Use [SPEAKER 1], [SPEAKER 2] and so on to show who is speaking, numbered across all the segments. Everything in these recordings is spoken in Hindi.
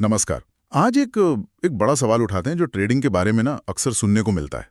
[SPEAKER 1] नमस्कार। आज एक बड़ा सवाल उठाते हैं जो ट्रेडिंग के बारे में ना अक्सर सुनने को मिलता है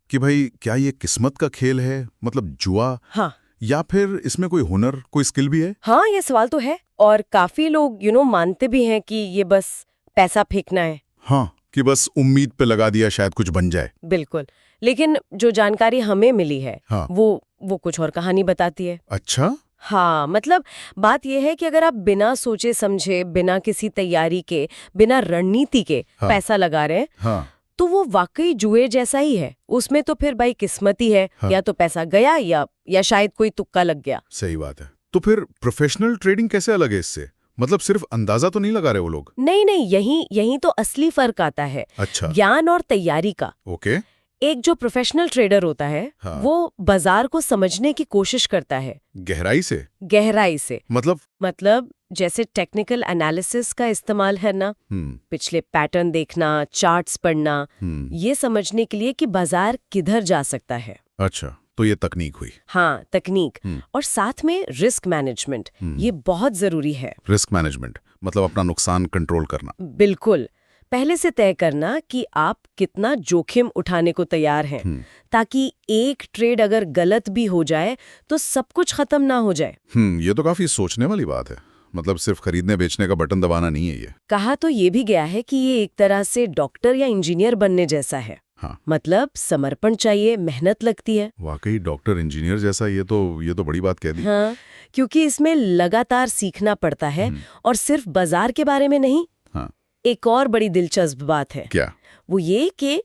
[SPEAKER 1] कि भाई क्या ये किस्मत का खेल है, मतलब जुआ,
[SPEAKER 2] हाँ
[SPEAKER 1] या फिर इसमें कोई हुनर, कोई स्किल भी है?
[SPEAKER 2] हाँ, ये सवाल तो है और काफी लोग मानते भी हैं कि ये बस पैसा फेंकना है।
[SPEAKER 1] हाँ, कि बस उम्मीद पे लगा दिया शायद कुछ बन जाए।
[SPEAKER 2] बिल्कुल, लेकिन जो जानकारी हमें मिली है
[SPEAKER 1] हाँ।
[SPEAKER 2] वो कुछ और कहानी बताती है।
[SPEAKER 1] अच्छा।
[SPEAKER 2] हाँ, मतलब बात यह है कि अगर आप बिना सोचे समझे, बिना किसी तैयारी के, बिना रणनीति के
[SPEAKER 1] हाँ।
[SPEAKER 2] पैसा लगा रहे हैं,
[SPEAKER 1] हाँ।
[SPEAKER 2] तो वो वाकई जुए जैसा ही है। उसमें तो फिर भाई किस्मत ही है।
[SPEAKER 1] हाँ।
[SPEAKER 2] या तो पैसा गया या शायद कोई तुक्का लग गया।
[SPEAKER 1] सही बात है। तो फिर प्रोफेशनल ट्रेडिंग कैसे अलग है इससे? मतलब सिर्फ अंदाजा तो नहीं लगा रहे वो लोग?
[SPEAKER 2] नहीं, यही तो असली फर्क आता है।
[SPEAKER 1] अच्छा।
[SPEAKER 2] ज्ञान और तैयारी का।
[SPEAKER 1] ओके।
[SPEAKER 2] एक जो प्रोफेशनल ट्रेडर होता है,
[SPEAKER 1] हाँ।
[SPEAKER 2] वो बाजार को समझने की कोशिश करता है
[SPEAKER 1] गहराई से?
[SPEAKER 2] गहराई से।
[SPEAKER 1] मतलब
[SPEAKER 2] जैसे टेक्निकल एनालिसिस का इस्तेमाल है ना, पिछले पैटर्न देखना, चार्ट्स पढ़ना, ये समझने के लिए कि बाजार किधर जा सकता है।
[SPEAKER 1] अच्छा, तो ये तकनीक हुई।
[SPEAKER 2] हाँ, तकनीक। और साथ में रिस्क मैनेजमेंट, ये बहुत जरूरी है।
[SPEAKER 1] रिस्क मैनेजमेंट मतलब अपना नुकसान कंट्रोल करना।
[SPEAKER 2] बिल्कुल, पहले से तय करना कि आप कितना जोखिम उठाने को तैयार हैं, ताकि एक ट्रेड अगर गलत भी हो जाए तो सब कुछ खत्म ना हो जाए।
[SPEAKER 1] ये तो काफी सोचने वाली बात है। मतलब सिर्फ खरीदने बेचने का बटन दबाना नहीं है ये।
[SPEAKER 2] कहा तो ये भी गया है कि ये एक तरह से डॉक्टर या इंजीनियर बनने जैसा है।
[SPEAKER 1] हाँ।
[SPEAKER 2] मतलब समर्पण चाहिए, मेहनत लगती है।
[SPEAKER 1] वाकई डॉक्टर इंजीनियर जैसा, ये तो बड़ी बात कह दी।
[SPEAKER 2] हाँ, क्योंकि इसमें लगातार सीखना पड़ता है और सिर्फ बाजार के बारे में नहीं।
[SPEAKER 1] हाँ।
[SPEAKER 2] एक और बड़ी दिलचस्प बात है।
[SPEAKER 1] क्या?
[SPEAKER 2] वो ये कि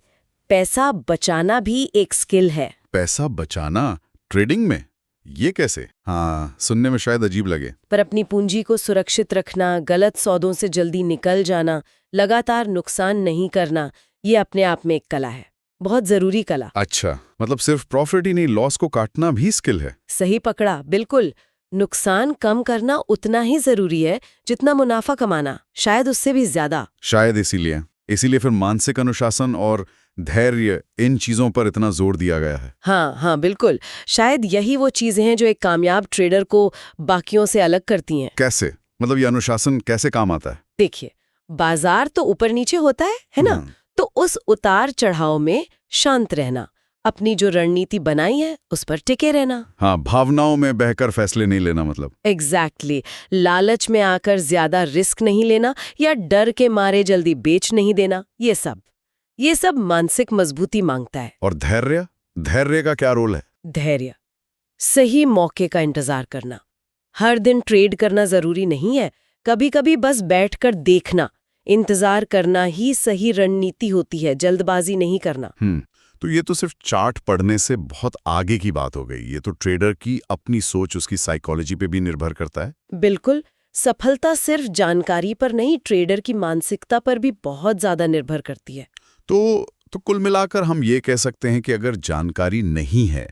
[SPEAKER 2] पैसा बचाना भी एक स्किल है।
[SPEAKER 1] पैसा बचाना ट्रेडिंग में? ये कैसे? हाँ, सुनने में शायद अजीब लगे।
[SPEAKER 2] पर अपनी पूंजी को सुरक्षित रखना, गलत सौदों से जल्दी निकल जाना, लगातार नुकसान नहीं करना, ये अपने आप में एक कला है, बहुत जरूरी कला।
[SPEAKER 1] अच्छा, मतलब सिर्फ प्रॉफिट ही नहीं, लॉस को काटना भी स्किल है।
[SPEAKER 2] सही पकड़ा, बिल्कुल। नुकसान कम करना उतना ही जरूरी है जितना मुनाफा कमाना, शायद उससे भी ज्यादा।
[SPEAKER 1] शायद इसीलिए फिर मानसिक अनुशासन और धैर्य, इन चीजों पर इतना जोर दिया गया है।
[SPEAKER 2] हाँ, बिल्कुल। शायद यही वो चीजें हैं जो एक कामयाब ट्रेडर को बाकियों से अलग करती हैं।
[SPEAKER 1] कैसे? मतलब ये अनुशासन कैसे काम आता है?
[SPEAKER 2] देखिए, बाजार तो ऊपर नीचे होता है ना? तो उस उतार चढ़ाव में शांत रहना, अपनी जो रणनीति बनाई है उस पर टिके रहना।
[SPEAKER 1] हाँ, भावनाओं में बहकर फैसले नहीं लेना, मतलब।
[SPEAKER 2] एग्जैक्टली। लालच में आकर ज्यादा रिस्क नहीं लेना या डर के मारे जल्दी बेच नहीं देना, ये सब मानसिक मजबूती मांगता है।
[SPEAKER 1] और धैर्य का क्या रोल है?
[SPEAKER 2] धैर्य, सही मौके का इंतजार करना। हर दिन ट्रेड करना जरूरी नहीं है, कभी कभी बस बैठकर देखना, इंतजार करना ही सही रणनीति होती है, जल्दबाजी नहीं करना।
[SPEAKER 1] तो ये तो सिर्फ चार्ट पढ़ने से बहुत आगे की बात हो गई। ये तो ट्रेडर की अपनी सोच, उसकी साइकोलॉजी पे भी निर्भर करता है।
[SPEAKER 2] बिल्कुल, सफलता सिर्फ जानकारी पर नहीं, ट्रेडर की मानसिकता पर भी बहुत ज्यादा निर्भर करती है।
[SPEAKER 1] तो कुल मिलाकर हम ये कह सकते हैं कि अगर जानकारी नहीं है,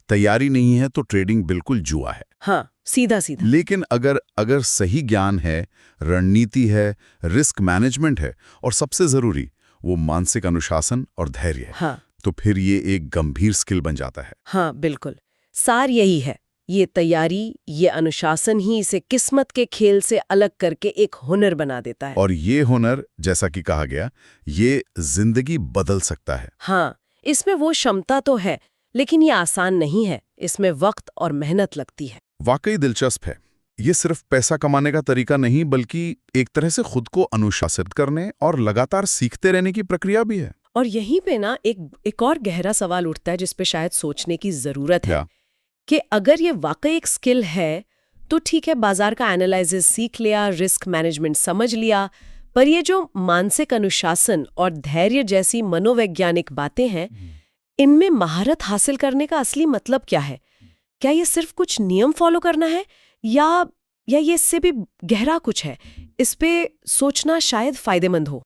[SPEAKER 1] तैयारी नहीं है, तो ट्रेडिंग बिल्कुल जुआ है।
[SPEAKER 2] हाँ, सीधा।
[SPEAKER 1] लेकिन अगर सही ज्ञान है, रणनीति है, रिस्क मैनेजमेंट है, और सबसे जरूरी वो मानसिक अनुशासन और धैर्य है,
[SPEAKER 2] हाँ,
[SPEAKER 1] तो फिर ये एक गंभीर स्किल बन जाता है।
[SPEAKER 2] हाँ, बिल्कुल। सार यही है, ये तैयारी, ये अनुशासन ही इसे किस्मत के खेल से अलग करके एक हुनर बना देता है।
[SPEAKER 1] और ये हुनर, जैसा कि कहा गया, ये जिंदगी बदल सकता है।
[SPEAKER 2] हाँ, इसमें वो क्षमता तो है, लेकिन ये आसान नहीं है, इसमें वक्त और मेहनत लगती है।
[SPEAKER 1] वाकई दिलचस्प है। ये सिर्फ पैसा कमाने का तरीका नहीं, बल्कि एक तरह से खुद को अनुशासित करने और लगातार सीखते रहने की प्रक्रिया भी है।
[SPEAKER 2] और यहीं पे ना एक और गहरा सवाल उठता है जिस पे शायद सोचने की जरूरत है कि अगर ये वाकई एक स्किल है तो ठीक है, बाजार का एनालिसिस सीख लिया, रिस्क मैनेजमेंट समझ लिया, पर ये जो मानसिक अनुशासन और धैर्य जैसी मनोवैज्ञानिक बातें हैं, इनमें महारत हासिल करने का असली मतलब क्या है? क्या ये सिर्फ कुछ नियम फॉलो करना है या ये इससे भी गहरा कुछ है? इस पे सोचना शायद फायदेमंद हो।